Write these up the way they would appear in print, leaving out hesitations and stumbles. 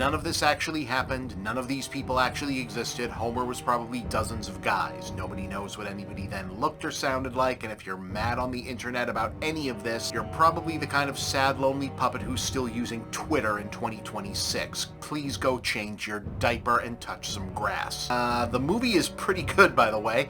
none of this actually happened. None of these people actually existed. Homer was probably dozens of guys. Nobody knows what anybody then looked or sounded like, and if you're mad on the internet about any of this, you're probably the kind of sad, lonely puppet who's still using Twitter in 2026. Please go change your diaper and touch some grass. The movie is pretty good, by the way.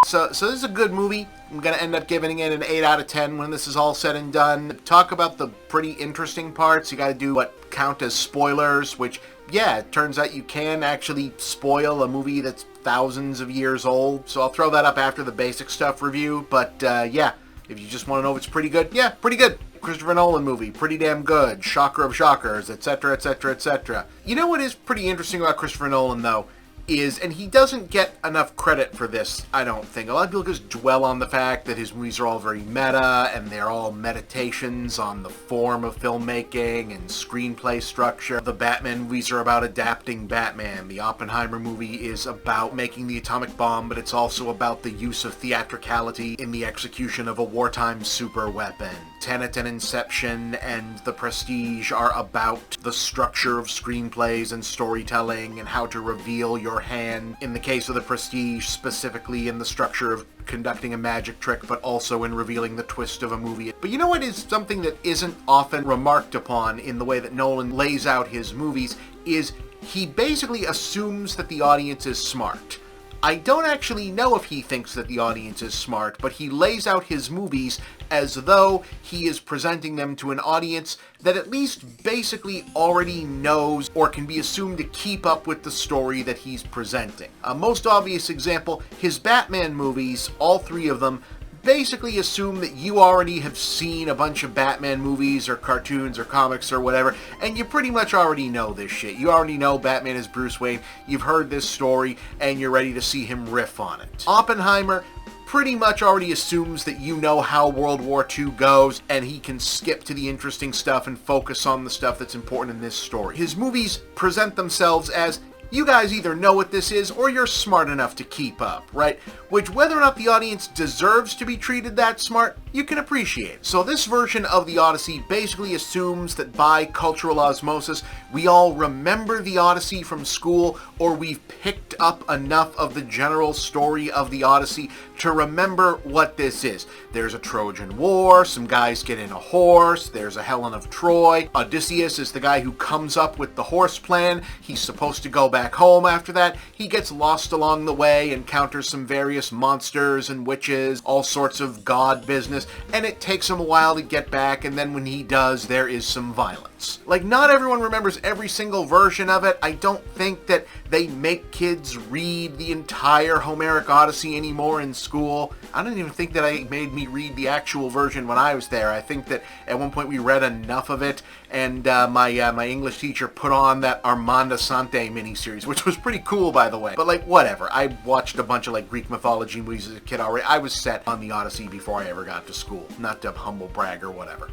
So this is a good movie. I'm going to end up giving it an 8 out of 10 when this is all said and done. Talk about the pretty interesting parts. You got to do what count as spoilers, which, yeah, it turns out you can actually spoil a movie that's thousands of years old. So I'll throw that up after the basic stuff review. But, yeah, if you just want to know if it's pretty good, yeah, pretty good. Christopher Nolan movie, pretty damn good. Shocker of shockers, etc., etc., etc. You know what is pretty interesting about Christopher Nolan, though? Is, and he doesn't get enough credit for this, I don't think. A lot of people just dwell on the fact that his movies are all very meta, and they're all meditations on the form of filmmaking and screenplay structure. The Batman movies are about adapting Batman. The Oppenheimer movie is about making the atomic bomb, but it's also about the use of theatricality in the execution of a wartime superweapon. Tenet and Inception and The Prestige are about the structure of screenplays and storytelling and how to reveal your hand, in the case of The Prestige, specifically in the structure of conducting a magic trick, but also in revealing the twist of a movie. But you know what is something that isn't often remarked upon in the way that Nolan lays out his movies, is he basically assumes that the audience is smart. I don't actually know if he thinks that the audience is smart, but he lays out his movies as though he is presenting them to an audience that at least basically already knows or can be assumed to keep up with the story that he's presenting. A most obvious example, his Batman movies, all three of them, basically assume that you already have seen a bunch of Batman movies or cartoons or comics or whatever, and you pretty much already know this shit. You already know Batman is Bruce Wayne, you've heard this story, and you're ready to see him riff on it. Oppenheimer pretty much already assumes that you know how World War II goes, and he can skip to the interesting stuff and focus on the stuff that's important in this story. His movies present themselves as, you guys either know what this is or you're smart enough to keep up, right? Which, whether or not the audience deserves to be treated that smart, you can appreciate. So this version of the Odyssey basically assumes that by cultural osmosis, we all remember the Odyssey from school, or we've picked up enough of the general story of the Odyssey to remember what this is. There's a Trojan War, some guys get in a horse, there's a Helen of Troy. Odysseus is the guy who comes up with the horse plan. He's supposed to go back home after that. He gets lost along the way, encounters some various monsters and witches, all sorts of god business, and it takes him a while to get back, and then when he does, there is some violence. Like, not everyone remembers every single version of it. I don't think that they make kids read the entire Homeric Odyssey anymore in school. I don't even think that I made me read the actual version when I was there. I think that at one point we read enough of it, and my English teacher put on that Armanda Sante miniseries, which was pretty cool, by the way. But, like, whatever. I watched a bunch of, like, Greek mythology movies as a kid already. I was set on the Odyssey before I ever got to school. Not to humble brag or whatever.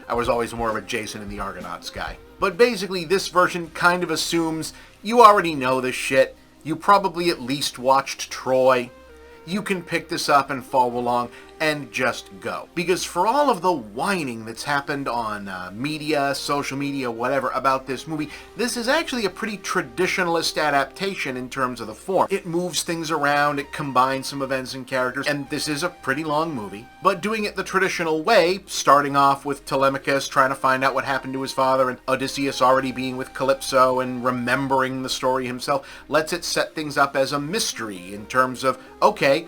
I was always more of a Jason and the Argonauts guy. But basically, this version kind of assumes you already know this shit. You probably at least watched Troy. You can pick this up and follow along and just go. Because for all of the whining that's happened on media, social media, whatever, about this movie, this is actually a pretty traditionalist adaptation in terms of the form. It moves things around, it combines some events and characters, and this is a pretty long movie. But doing it the traditional way, starting off with Telemachus trying to find out what happened to his father, and Odysseus already being with Calypso and remembering the story himself, lets it set things up as a mystery in terms of, okay,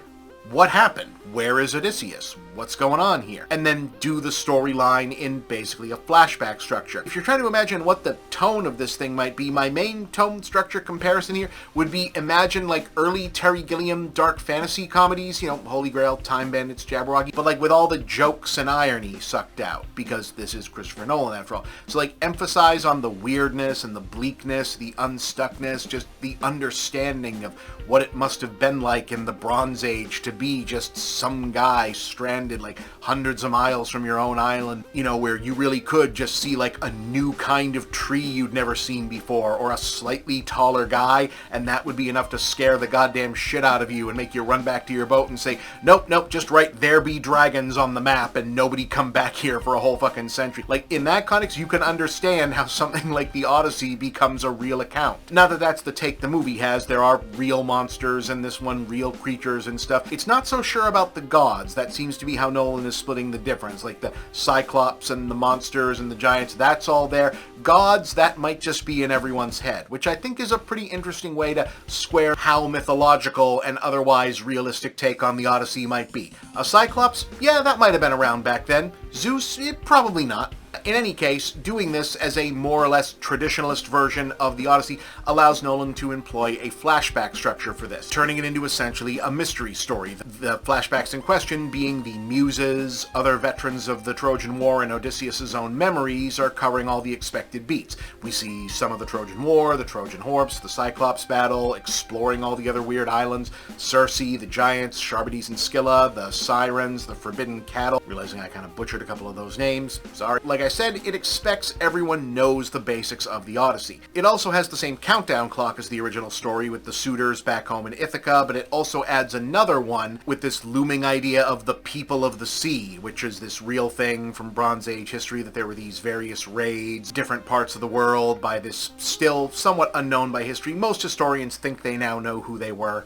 what happened? Where is Odysseus? What's going on here? And then do the storyline in basically a flashback structure. If you're trying to imagine what the tone of this thing might be, my main tone structure comparison here would be, imagine like early Terry Gilliam dark fantasy comedies, you know, Holy Grail, Time Bandits, Jabberwocky, but like with all the jokes and irony sucked out, because this is Christopher Nolan after all. So like emphasize on the weirdness and the bleakness, the unstuckness, just the understanding of what it must have been like in the Bronze Age to be just some guy stranded stranded like hundreds of miles from your own island, you know, where you really could just see like a new kind of tree you'd never seen before, or a slightly taller guy, and that would be enough to scare the goddamn shit out of you and make you run back to your boat and say, nope, nope, just write "there be dragons" on the map and nobody come back here for a whole fucking century. Like, in that context, you can understand how something like the Odyssey becomes a real account. Not that that's the take the movie has. There are real monsters in this one, real creatures and stuff. It's not so sure about the gods. That seems to be how Nolan is splitting the difference. Like the Cyclops and the monsters and the giants, that's all there. Gods, that might just be in everyone's head, which I think is a pretty interesting way to square how mythological and otherwise realistic take on the Odyssey might be. A Cyclops? Yeah, that might have been around back then. Zeus? Probably not. In any case, doing this as a more or less traditionalist version of the Odyssey allows Nolan to employ a flashback structure for this, turning it into essentially a mystery story. The flashbacks in question being the Muses, other veterans of the Trojan War, and Odysseus' own memories are covering all the expected beats. We see some of the Trojan War, the Trojan Horse, the Cyclops battle, exploring all the other weird islands, Circe, the giants, Charybdis and Scylla, the Sirens, the Forbidden Cattle, realizing I kind of butchered a couple of those names, sorry. Like I said, it expects everyone knows the basics of the Odyssey. It also has the same countdown clock as the original story with the suitors back home in Ithaca, but it also adds another one with this looming idea of the people of the sea, which is this real thing from Bronze Age history, that there were these various raids, different parts of the world by this still somewhat unknown by history. Most historians think they now know who they were.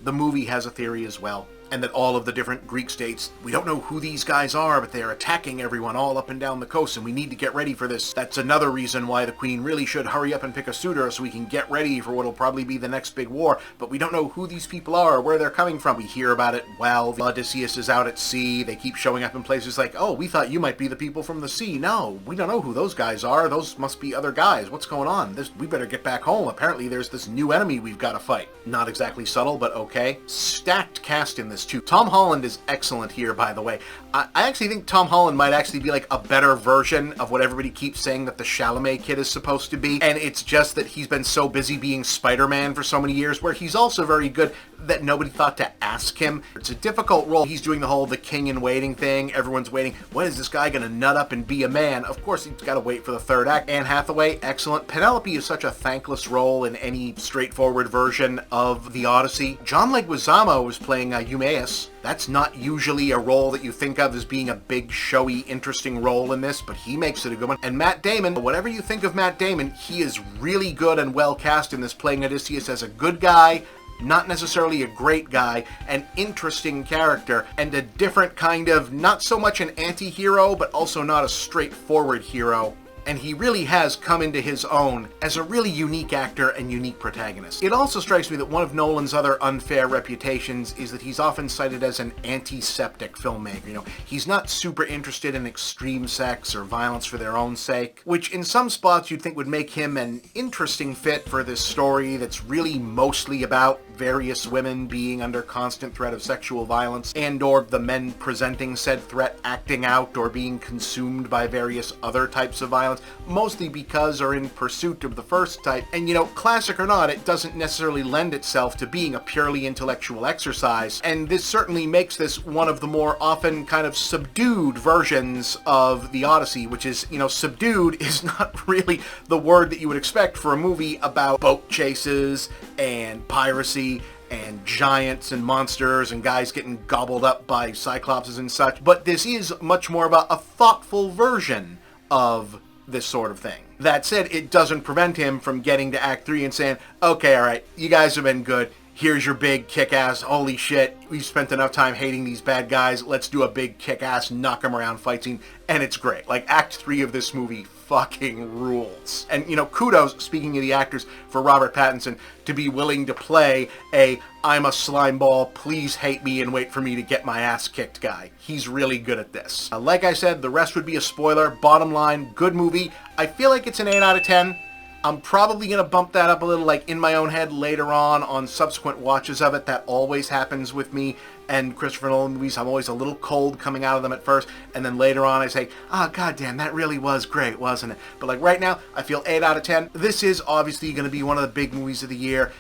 The movie has a theory as well. And that all of the different Greek states, we don't know who these guys are, but they're attacking everyone all up and down the coast, and we need to get ready for this. That's another reason why the queen really should hurry up and pick a suitor so we can get ready for what'll probably be the next big war, but we don't know who these people are or where they're coming from. We hear about it while Odysseus is out at sea. They keep showing up in places like, oh, we thought you might be the people from the sea. No, we don't know who those guys are. Those must be other guys. What's going on? We better get back home. Apparently there's this new enemy we've got to fight. Not exactly subtle, but okay. Stacked cast in this too. Tom Holland is excellent here, by the way. I actually think Tom Holland might actually be like a better version of what everybody keeps saying that the Chalamet kid is supposed to be, and it's just that he's been so busy being Spider-Man for so many years, where he's also very good that nobody thought to ask him. It's a difficult role. He's doing the whole the king in waiting thing. Everyone's waiting. When is this guy gonna nut up and be a man? Of course, he's got to wait for the third act. Anne Hathaway, excellent. Penelope is such a thankless role in any straightforward version of the Odyssey. John Leguizamo was playing Eumaeus. That's not usually a role that you think of as being a big, showy, interesting role in this, but he makes it a good one. And Matt Damon, whatever you think of Matt Damon, he is really good and well cast in this, playing Odysseus as a good guy, not necessarily a great guy, an interesting character, and a different kind of, not so much an anti-hero, but also not a straightforward hero. And he really has come into his own as a really unique actor and unique protagonist. It also strikes me that one of Nolan's other unfair reputations is that he's often cited as an antiseptic filmmaker. You know, he's not super interested in extreme sex or violence for their own sake, which in some spots you'd think would make him an interesting fit for this story that's really mostly about various women being under constant threat of sexual violence, and or the men presenting said threat acting out or being consumed by various other types of violence, mostly because or in pursuit of the first type. And you know, classic or not, it doesn't necessarily lend itself to being a purely intellectual exercise, and this certainly makes this one of the more often kind of subdued versions of the Odyssey, which is, you know, subdued is not really the word that you would expect for a movie about boat chases and piracy and giants and monsters and guys getting gobbled up by cyclopses and such, but this is much more about a thoughtful version of this sort of thing. That said, it doesn't prevent him from getting to Act 3 and saying, okay, alright, you guys have been good. Here's your big kick-ass, holy shit, we've spent enough time hating these bad guys, let's do a big kick-ass, knock 'em around fight scene, and it's great. Like, Act 3 of this movie fucking rules. And, you know, kudos, speaking of the actors, for Robert Pattinson to be willing to play a I'm a slimeball, please hate me and wait for me to get my ass kicked guy. He's really good at this. Like I said, the rest would be a spoiler. Bottom line, good movie. I feel like it's an 8 out of 10. I'm probably going to bump that up a little, like, in my own head later on subsequent watches of it. That always happens with me and Christopher Nolan movies. I'm always a little cold coming out of them at first, and then later on I say, goddamn, that really was great, wasn't it? But, like, right now, I feel 8 out of 10. This is obviously going to be one of the big movies of the year.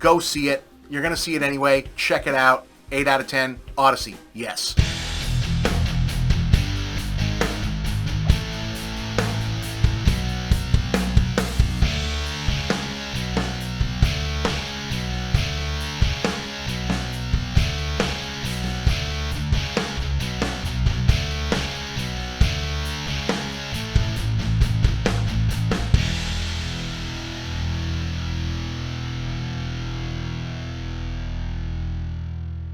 Go see it. You're going to see it anyway. Check it out. 8 out of 10. Odyssey. Yes.